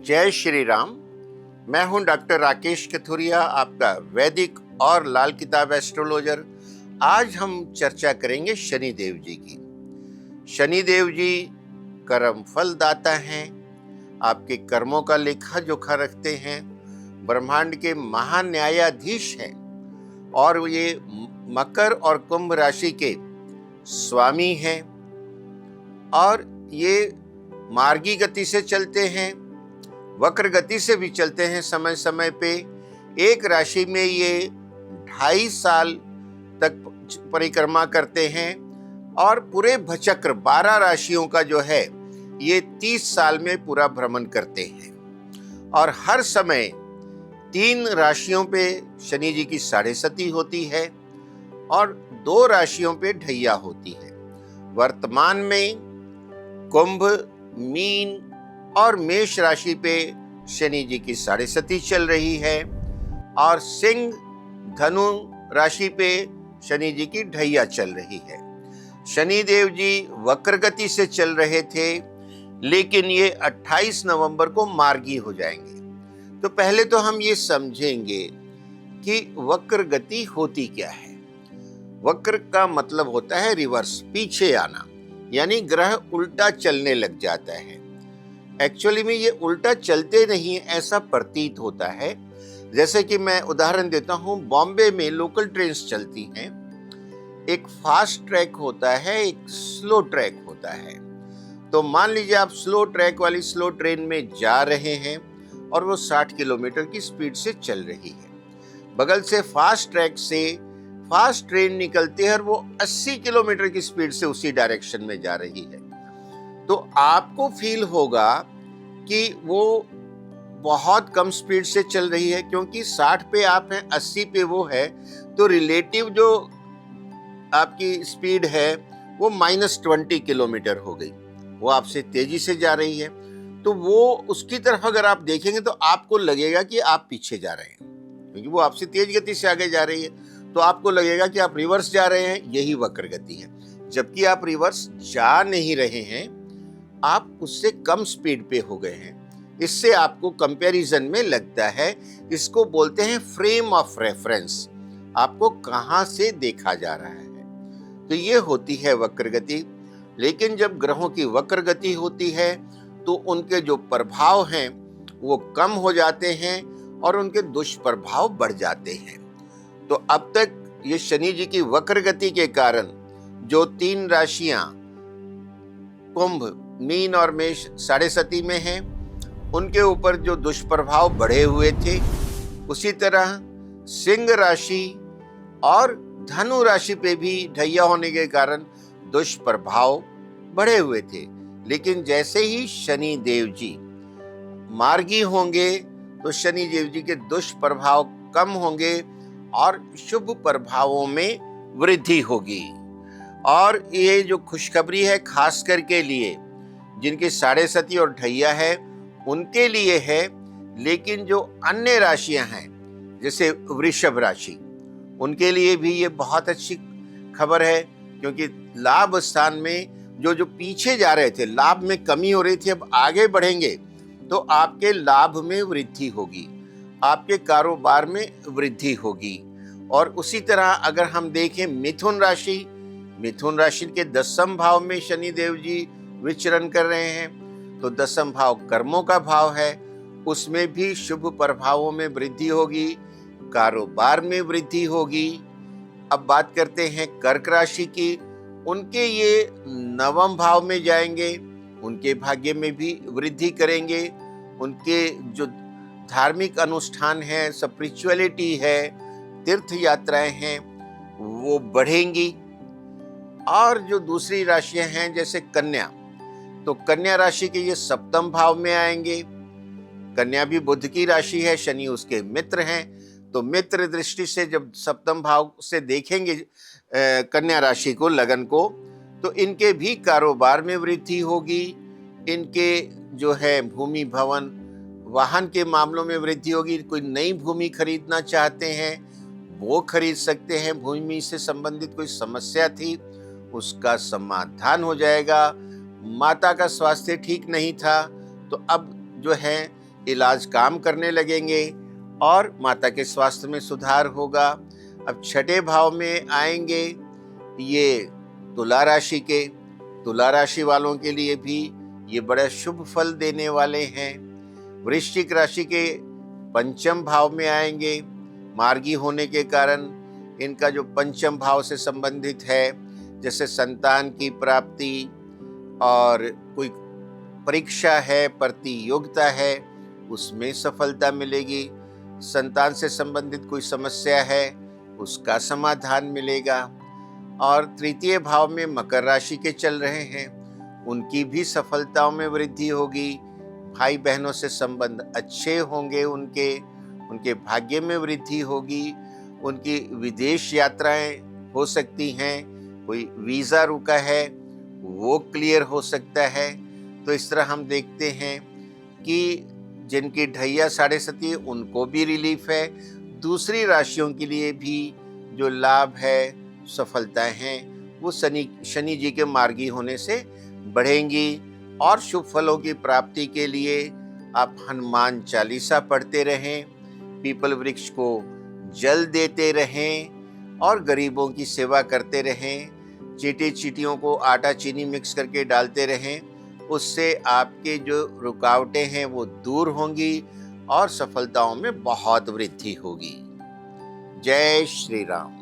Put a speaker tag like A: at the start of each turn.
A: जय श्री राम। मैं हूं डॉक्टर राकेश कथुरिया, आपका वैदिक और लाल किताब एस्ट्रोलॉजर। आज हम चर्चा करेंगे शनिदेव जी की। शनिदेव जी कर्म फल दाता हैं, आपके कर्मों का लेखा जोखा रखते हैं, ब्रह्मांड के महान न्यायाधीश हैं और ये मकर और कुंभ राशि के स्वामी हैं और ये मार्गी गति से चलते हैं, वक्र गति से भी चलते हैं। समय समय पे एक राशि में ये 2.5 साल तक परिक्रमा करते हैं और पूरे भचक्र 12 राशियों का जो है ये 30 साल में पूरा भ्रमण करते हैं और हर समय 3 राशियों पे शनि जी की 7.5 होती है और 2 राशियों पे ढैया होती है। वर्तमान में कुंभ, मीन और मेष राशि पे शनि जी की 7.5 चल रही है और सिंह, धनु राशि पे शनि जी की ढैया चल रही है। शनि देव जी वक्र गति से चल रहे थे, लेकिन ये 28 नवंबर को मार्गी हो जाएंगे। तो पहले तो हम ये समझेंगे कि वक्र गति होती क्या है। वक्र का मतलब होता है रिवर्स, पीछे आना, यानी ग्रह उल्टा चलने लग जाता है। एक्चुअली में ये उल्टा चलते नहीं है, ऐसा प्रतीत होता है। जैसे कि मैं उदाहरण देता हूँ, बॉम्बे में लोकल ट्रेन्स चलती हैं। एक फास्ट ट्रैक होता है, एक स्लो ट्रैक होता है। तो मान लीजिए आप स्लो ट्रैक वाली स्लो ट्रेन में जा रहे हैं और वो 60 किलोमीटर की स्पीड से चल रही है। बगल से फास्ट ट्रैक से फास्ट ट्रेन निकलती है और वो 80 किलोमीटर की स्पीड से उसी डायरेक्शन में जा रही है। तो आपको फील होगा कि वो बहुत कम स्पीड से चल रही है, क्योंकि 60 पे आप हैं, 80 पे वो है। तो रिलेटिव जो आपकी स्पीड है वो -20 किलोमीटर हो गई, वो आपसे तेजी से जा रही है। तो वो उसकी तरफ अगर आप देखेंगे तो आपको लगेगा कि आप पीछे जा रहे हैं, क्योंकि वो आपसे तेज गति से आगे जा रही है। तो आपको लगेगा कि आप रिवर्स जा रहे हैं, यही वक्र गति है। जबकि आप रिवर्स जा नहीं रहे हैं, आप उससे कम स्पीड पे हो गए हैं। इससे आपको कंपैरिजन में लगता है, इसको बोलते हैं फ्रेम ऑफ रेफरेंस, आपको कहां से देखा जा रहा है। तो ये होती है वक्र गति। लेकिन जब ग्रहों की वक्र गति होती है तो उनके जो प्रभाव हैं वो कम हो जाते हैं और उनके दुष्प्रभाव बढ़ जाते हैं। तो अब तक ये शनि जी की वक्र गति के कारण जो 3 राशियां कुंभ, मीन और मेष 7.5 में हैं, उनके ऊपर जो दुष्प्रभाव बढ़े हुए थे, उसी तरह सिंह राशि और धनु राशि पे भी ढैया होने के कारण दुष्प्रभाव बढ़े हुए थे। लेकिन जैसे ही शनि देव जी मार्गी होंगे तो शनि देव जी के दुष्प्रभाव कम होंगे और शुभ प्रभावों में वृद्धि होगी। और ये जो खुशखबरी है खास करके लिए जिनके 7.5 और ढैया है उनके लिए है। लेकिन जो अन्य राशियां हैं जैसे वृषभ राशि, उनके लिए भी ये बहुत अच्छी खबर है, क्योंकि लाभ स्थान में जो पीछे जा रहे थे, लाभ में कमी हो रही थी, अब आगे बढ़ेंगे तो आपके लाभ में वृद्धि होगी, आपके कारोबार में वृद्धि होगी। और उसी तरह अगर हम देखें मिथुन राशि के 10वें भाव में शनि देव जी विचरण कर रहे हैं, तो 10वां भाव कर्मों का भाव है, उसमें भी शुभ प्रभावों में वृद्धि होगी, कारोबार में वृद्धि होगी। अब बात करते हैं कर्क राशि की, उनके ये 9वें भाव में जाएंगे, उनके भाग्य में भी वृद्धि करेंगे। उनके जो धार्मिक अनुष्ठान है, स्पिरिचुअलिटी है, तीर्थ यात्राएं हैं, वो बढ़ेंगी। और जो दूसरी राशियां हैं जैसे कन्या, तो कन्या राशि के ये 7वें भाव में आएंगे। कन्या भी बुध की राशि है, शनि उसके मित्र हैं, तो मित्र दृष्टि से जब 7वें भाव से देखेंगे कन्या राशि को, लगन को, तो इनके भी कारोबार में वृद्धि होगी। इनके जो है भूमि, भवन, वाहन के मामलों में वृद्धि होगी। कोई नई भूमि खरीदना चाहते हैं वो खरीद सकते हैं। भूमि से संबंधित कोई समस्या थी उसका समाधान हो जाएगा। माता का स्वास्थ्य ठीक नहीं था तो अब जो है इलाज काम करने लगेंगे और माता के स्वास्थ्य में सुधार होगा। अब छठे भाव में आएंगे ये तुला राशि के। तुला राशि वालों के लिए भी ये बड़ा शुभ फल देने वाले हैं। वृश्चिक राशि के पंचम भाव में आएंगे। मार्गी होने के कारण इनका जो पंचम भाव से संबंधित है, जैसे संतान की प्राप्ति और कोई परीक्षा है, प्रतियोगिता है, उसमें सफलता मिलेगी। संतान से संबंधित कोई समस्या है, उसका समाधान मिलेगा। और तृतीय भाव में मकर राशि के चल रहे हैं, उनकी भी सफलताओं में वृद्धि होगी। भाई बहनों से संबंध अच्छे होंगे, उनके भाग्य में वृद्धि होगी। उनकी विदेश यात्राएं हो सकती हैं, कोई वीज़ा रुका है वो क्लियर हो सकता है। तो इस तरह हम देखते हैं कि जिनकी ढैया साढ़े सती उनको भी रिलीफ है। दूसरी राशियों के लिए भी जो लाभ है, सफलताएं हैं, वो शनि जी के मार्गी होने से बढ़ेंगी। और शुभ फलों की प्राप्ति के लिए आप हनुमान चालीसा पढ़ते रहें, पीपल वृक्ष को जल देते रहें और गरीबों की सेवा करते रहें। चींटियों को आटा चीनी मिक्स करके डालते रहें। उससे आपके जो रुकावटें हैं वो दूर होंगी और सफलताओं में बहुत वृद्धि होगी। जय श्री राम।